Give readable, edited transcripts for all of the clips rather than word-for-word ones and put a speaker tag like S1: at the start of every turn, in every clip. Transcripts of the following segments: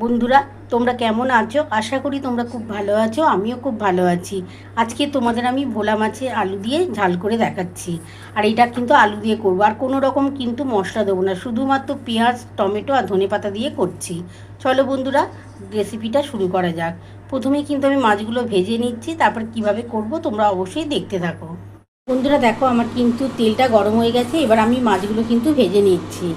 S1: বন্ধুরা, তোমরা কেমন আছো? আশা করি তোমরা খুব ভালো আছো। আমিও খুব ভালো আছি। আজকে তোমাদের আমি ভোলা মাছের আলু দিয়ে ঝাল করে দেখাচ্ছি। আর এটা কিন্তু আলু দিয়ে করবো, আর কোনো রকম কিন্তু মশলা দেবো না, শুধুমাত্র পেঁয়াজ, টমেটো আর ধনেপাতা দিয়ে করছি। চলো বন্ধুরা, রেসিপিটা শুরু করা যাক। প্রথমে কিন্তু আমি মাছগুলো ভেজে নিচ্ছি, তারপর কিভাবে করব তোমরা অবশ্যই দেখতে থাকো। বন্ধুরা দেখো, আমার কিন্তু তেলটা গরম হয়ে গেছে। এবার আমি মাছগুলো কিন্তু ভেজে নিচ্ছি।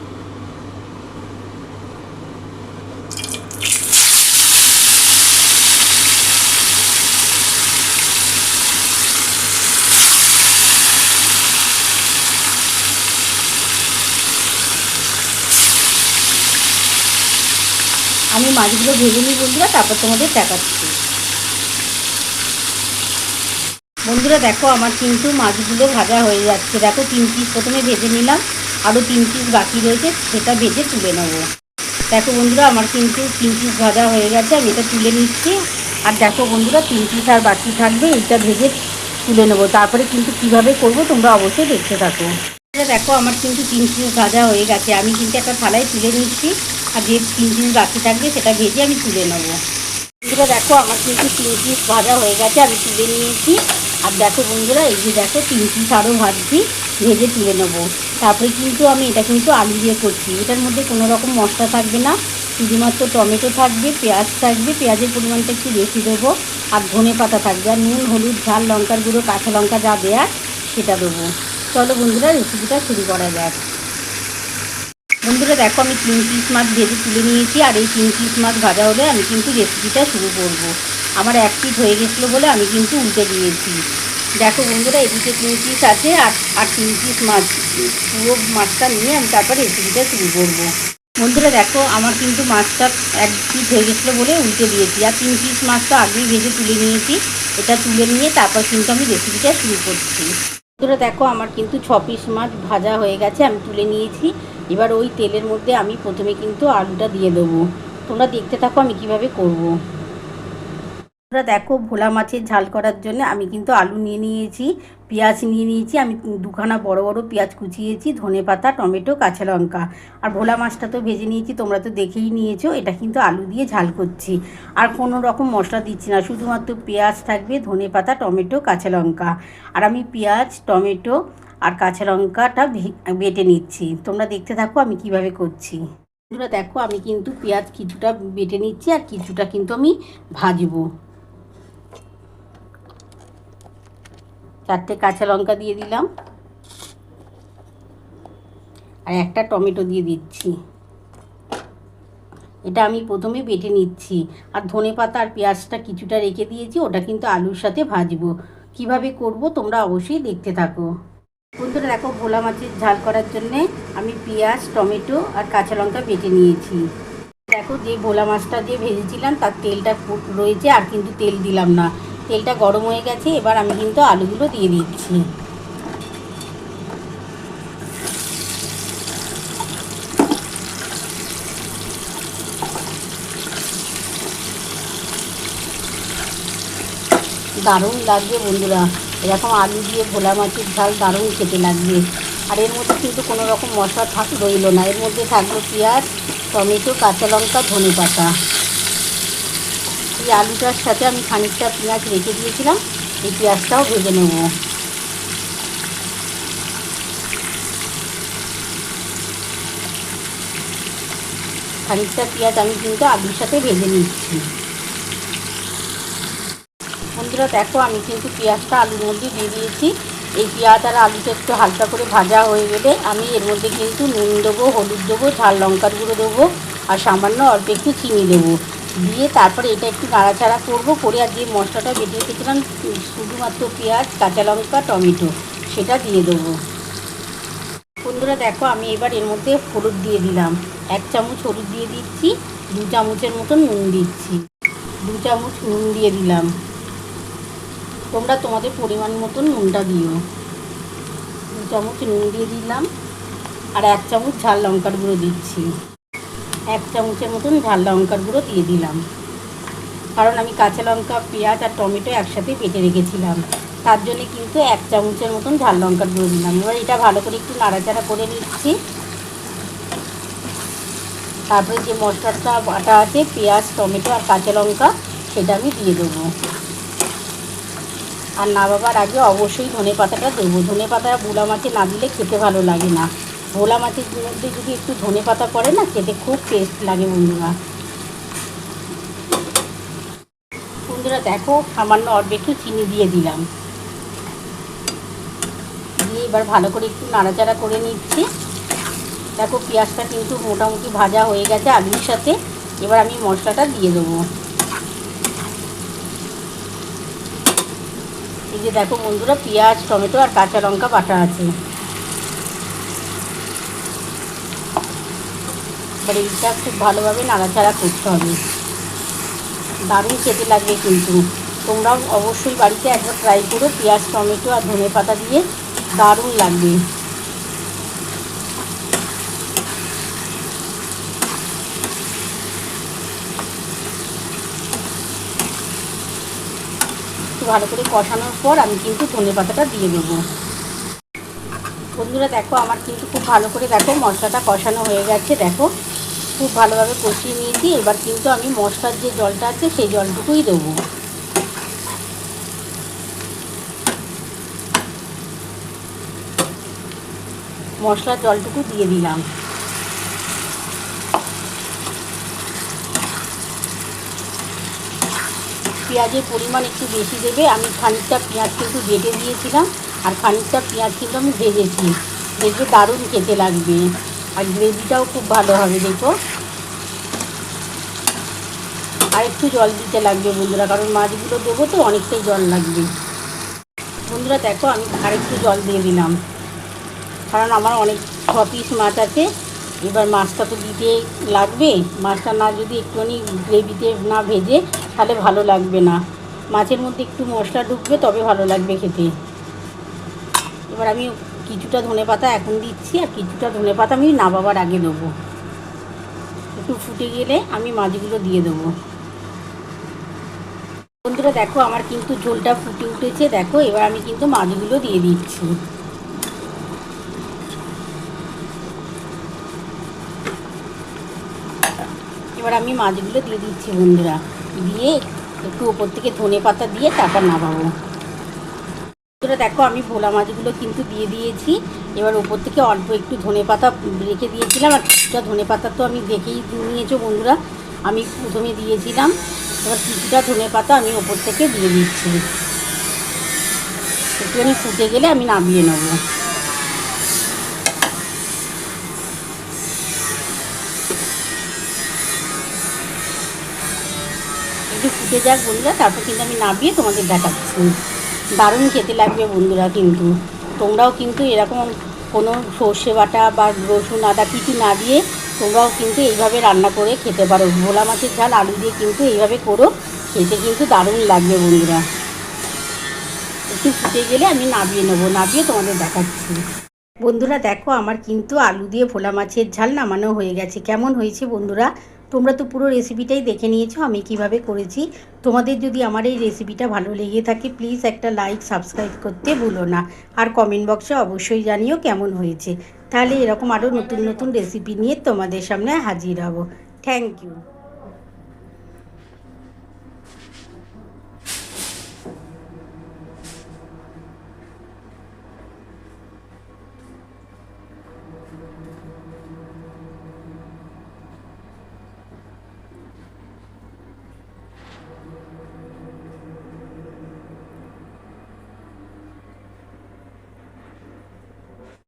S1: আমি মাছগুলো ভেজে নিই বন্ধুরা, তারপর তোমাদের দেখাচ্ছি। বন্ধুরা দেখো, আমার কিন্তু মাছগুলো ভাজা হয়ে যাচ্ছে। দেখো, 3 পিস প্রথমে ভেজে নিলাম, আরও 3 পিস বাকি রয়েছে, সেটা ভেজে তুলে নেবো। দেখো বন্ধুরা, আমার কিন্তু 3 পিস ভাজা হয়ে গেছে, আমি এটা তুলে নিচ্ছি। আর দেখো বন্ধুরা, 3 পিস আর বাকি থাকবে, এইটা ভেজে তুলে নেবো। তারপরে কিন্তু কিভাবে করব তোমরা অবশ্যই দেখতে থাকো। দেখো, আমার কিন্তু 3 পিস ভাজা হয়ে গেছে, আমি কিন্তু একটা থালায় তুলে নিচ্ছি। আর যে 3 পিস বাকি থাকবে সেটা ভেজে আমি তুলে নেবো। বন্ধুরা দেখো, আমার কিন্তু 3 পিস ভাজা হয়ে গেছে, আমি তুলে নিয়েছি। আর দেখো বন্ধুরা, এই যে দেখো 3 পিস আরও ভাজছি, ভেজে তুলে নেবো। তারপরে কিন্তু আমি এটা কিন্তু আলু দিয়ে করছি। এটার মধ্যে কোনো রকম মশলা থাকবে না, শুধুমাত্র টমেটো থাকবে, পেঁয়াজ থাকবে, পেঁয়াজের পরিমাণটা একটু বেশি দেবো, আর ধনে পাতা থাকবে, আর নুন, হলুদ, ঝাল, লঙ্কার গুঁড়ো, কাঁচা লঙ্কা যা দেওয়ার সেটা দেবো। চলো বন্ধুরা, রেসিপিটা শুরু করা যাক। বন্ধুরা দেখো, আমি 3 পিস মাছ ভেজে তুলে নিয়েছি। আর এই 3 পিস মাছ ভাজা হলে আমি কিন্তু রেসিপিটা শুরু করব। আমার 1 পিস হয়ে গেছিলো বলে আমি কিন্তু উল্টে দিয়েছি। দেখো বন্ধুরা, এদিকে 3 পিস আছে, আর 3 পিস মাছ, পুরো মাছটা নিয়ে আমি তারপর রেসিপিটা শুরু করব। বন্ধুরা দেখো, আমার কিন্তু মাছটা 1 পিস হয়ে গেছিলো বলে উল্টে দিয়েছি। আর 3 পিস মাছটা আগেই ভেজে তুলে নিয়েছি। এটা তুলে নিয়ে তারপর কিন্তু আমি রেসিপিটা শুরু করছি। বন্ধুরা দেখো, আমার কিন্তু 6 পিস মাছ ভাজা হয়ে গেছে, আমি তুলে নিয়েছি। এবার ওই তেলের মধ্যে আমি প্রথমে কিন্তু আলুটা দিয়ে দেবো। তোমরা দেখতে থাকো আমি কিভাবে করব। তোমরা দেখো, ভোলা মাছের ঝাল করার জন্য আমি কিন্তু আলু নিয়ে নিয়েছি, পেঁয়াজ নিয়ে নিয়েছি, আমি 2খানা বড় বড় পেঁয়াজ কুচিয়েছি, ধনেপাতা, টমেটো, কাঁচা লঙ্কা। আর ভোলা মাছটা তো ভেজে নিয়েছি, তোমরা তো দেখেই নিয়েছো। এটা কিন্তু আলু দিয়ে ঝাল করছি, আর কোনো রকম মশলা দিচ্ছি না, শুধুমাত্র পেঁয়াজ থাকবে, ধনেপাতা, টমেটো, কাঁচা লঙ্কা। আর আমি পেঁয়াজ, টমেটো আর কাঁচা লঙ্কাটা বেটে নিচ্ছি। তোমরা দেখতে থাকো আমি কিভাবে করছি। বন্ধুরা দেখো, আমি কিন্তু পেঁয়াজ কিছুটা বেটে নিচ্ছি, আর কিছুটা কিন্তু আমি ভাজবো। 4টে কাঁচা লঙ্কা দিয়ে দিলাম, আর একটা টমেটো দিয়ে দিচ্ছি। এটা আমি প্রথমে বেটে নিচ্ছি। আর ধনেপাতা আর পেঁয়াজটা কিছুটা রেখে দিয়েছি, ওটা কিন্তু আলুর সাথে ভাজবো। কিভাবে করব তোমরা অবশ্যই দেখতে থাকো। বন্ধুরা দেখো, ভোলা মাছের ঝাল করার জন্যে আমি পেঁয়াজ, টমেটো আর কাঁচা লঙ্কা বেটে নিয়েছি। দেখো, যে ভোলা মাছটা যে ভেজেছিলাম তার তেলটা রয়েছে, আর কিন্তু তেল দিলাম না। তেলটা গরম হয়ে গেছে, এবার আমি কিন্তু আলুগুলো দিয়ে দিচ্ছি। দারুণ লাগবে বন্ধুরা, এরকম আলু দিয়ে ভোলা মাছের ঝাল দারুণ খেতে লাগবে। আর এর মধ্যে কিন্তু কোনো রকম মশলা রইল না, এর মধ্যে থাকলো পেঁয়াজ, টমেটো, কাঁচা লঙ্কা, ধনেপাতা। এই আলুটার সাথে আমি খানিকটা পেঁয়াজ রেখে দিয়েছিলাম, এই পেঁয়াজটাও ভেজে নেব। খানিকটা পেঁয়াজ আমি কিন্তু আলুর সাথে ভেজে নিচ্ছি। বন্ধুরা দেখো, আমি কিন্তু পেঁয়াজটা আলুর মধ্যে দিয়ে দিয়েছি। এই পেঁয়াজ আর আলুটা একটু হালকা করে ভাজা হয়ে গেলে আমি এর মধ্যে কিন্তু নুন দেবো, হলুদ দেবো, ঝাল লঙ্কার গুঁড়ো দেবো, আর সামান্য অল্প একটু চিনি দেবো। দিয়ে তারপরে এটা একটু নাড়াচাড়া করবো, করে আর যে মশলাটা বেটে রেখেছিলাম শুধুমাত্র পেঁয়াজ, কাঁচা লঙ্কা, টমেটো, সেটা দিয়ে দেবো। বন্ধুরা দেখো, আমি এবার এর মধ্যে হলুদ দিয়ে দিলাম। 1 চামচ হলুদ দিয়ে দিচ্ছি, 2 চামচের মতন নুন দিচ্ছি, 2 চামচ নুন দিয়ে দিলাম। তোমরা তোমাদের পরিমাণ মতন নুনটা দিও। 2 চামচ নুন দিয়ে দিলাম, আর 1 চামচ ঝাল লঙ্কার গুঁড়ো দিচ্ছি। 1 চামচের মতন ঝাল লঙ্কার গুঁড়ো দিয়ে দিলাম, কারণ আমি কাঁচা লঙ্কা, পেঁয়াজ আর টমেটো একসাথে বেটে রেখেছিলাম, তার জন্য কিন্তু 1 চামচের মতন ঝাল লঙ্কার গুঁড়ো দিলাম। এবার এটা ভালো করে একটু নাড়াচাড়া করে নিচ্ছি। তারপরে যে মশলাটা বাটা আছে পেঁয়াজ টমেটো আর কাঁচা লঙ্কা সেটা আমি দিয়ে দেবো। আর নামাবার আগে অবশ্যই ধনেপাতাটা দেবো। ধনেপাতা ভোলা মাছে না দিলে খেতে ভালো লাগে না। ভোলা মাছের মধ্যে যদি একটু ধনেপাতা পড়ে না খেতে খুব টেস্ট লাগে বন্ধুরা। বন্ধুরা দেখো সামান্য অল্প একটু চিনি দিয়ে দিলাম, দিয়ে এবার ভালো করে একটু নাড়াচাড়া করে নিচ্ছি। দেখো পেঁয়াজটা কিন্তু মোটামুটি ভাজা হয়ে গেছে আলুর সাথে। এবার আমি মশলাটা দিয়ে দেবো। এই যে দেখো বন্ধুরা পেঁয়াজ টমেটো আর কাঁচা লঙ্কা বাটা আছে। এবার এইটা খুব ভালোভাবে নাড়াচাড়া করতে হবে। দারুণ খেতে লাগবে কিন্তু, তোমরাও অবশ্যই বাড়িতে একবার ট্রাই করো। পেঁয়াজ টমেটো আর ধনেপাতা দিয়ে দারুণ লাগবে। একটু ভালো করে কষানোর পর আমি কিন্তু ধনেপাতাটা দিয়ে দেবো। বন্ধুরা দেখো আমার কিন্তু খুব ভালো করে দেখো মশলাটা কষানো হয়ে গেছে। দেখো খুব ভালোভাবে কষিয়ে নিয়েছি। এবার কিন্তু আমি মশলার যে জলটা আছে সেই জলটুকুই দেবো। মশলার জলটুকু দিয়ে দিলাম। পেঁয়াজের পরিমাণ একটু বেশি দেবে। আমি খানিকটা পেঁয়াজ কিন্তু বেটে দিয়েছিলাম আর খানিকটা পেঁয়াজ কিন্তু আমি ভেজেছি। দেখবে দারুণ খেতে লাগবে আর গ্রেভিটাও খুব ভালো হবে। দেখো আর একটু জল দিতে লাগবে বন্ধুরা, কারণ মাছগুলো দেবো তো অনেকটাই জল লাগবে। বন্ধুরা দেখো আমি আরেকটু জল দিয়ে দিলাম, কারণ আমার অনেক 6 পিস মাছ আছে। এবার মাছটা তো দিতে লাগবে। মাছটা না যদি একটুখানি গ্রেভিতে না ভেজে তাহলে ভালো লাগবে না। মাছের মধ্যে একটু মশলা ঢুকবে তবে ভালো লাগবে খেতে। এবার আমি কিছুটা ধনেপাতা এখন দিচ্ছি আর কিছুটা ধনেপাতা আমি নামাবার আগে দেবো। একটু ফুটে গেলে আমি মাছগুলো দিয়ে দেবো। বন্ধুরা দেখো আমার কিন্তু ঝোলটা ফুটে উঠেছে। দেখো এবার আমি কিন্তু মাছগুলো দিয়ে দিচ্ছি। এবার আমি মাছগুলো দিয়ে দিচ্ছি বন্ধুরা, দিয়ে একটু ওপর থেকে ধনেপাতা দিয়ে তারপর নামাবো। বন্ধুরা দেখো আমি ভোলা মাছগুলো কিন্তু দিয়ে দিয়েছি। এবার ওপর থেকে অল্প একটু ধনেপাতা রেখে দিয়েছিলাম আর কিছুটা ধনেপাতা তো আমি দেখেই নিয়েছো বন্ধুরা, আমি প্রথমে দিয়েছিলাম। এবার কিছুটা ধনেপাতা আমি ওপর থেকে দিয়ে দিচ্ছি। একটুখানি ফুটে গেলে আমি নামিয়ে নেবো। একটু ফুটে যাক বন্ধুরা, তারপর কিন্তু আমি নামিয়ে তোমাদের দেখাচ্ছি। দারুণ খেতে লাগবে বন্ধুরা। কিন্তু তোমরাও কিন্তু এরকম কোনো সর্ষে বাটা বা রসুন আদা কিছু না দিয়ে তোমরাও কিন্তু এইভাবে রান্না করে খেতে পারো। ভোলা মাছের ঝাল আলু দিয়ে কিন্তু এইভাবে করো, খেতে কিন্তু দারুণ লাগবে বন্ধুরা। একটু ফুটে গেলে আমি নামিয়ে নেবো, নামিয়ে তোমাদের দেখাচ্ছি। বন্ধুরা দেখো আমার কিন্তু আলু দিয়ে ভোলা মাছের ঝাল নামানো হয়ে গেছে। কেমন হয়েছে বন্ধুরা? তোমরা তো পুরো রেসিপিটাই দেখে নিয়েছো আমি কিভাবে করেছি। তোমাদের যদি আমার এই রেসিপিটা ভালো লেগে থাকে প্লিজ একটা লাইক সাবস্ক্রাইব করতে ভুলো না। আর কমেন্ট বক্সে অবশ্যই জানিও কেমন হয়েছে। তাহলে এরকম আরও নতুন নতুন রেসিপি নিয়ে তোমাদের সামনে হাজির হব। Thank you.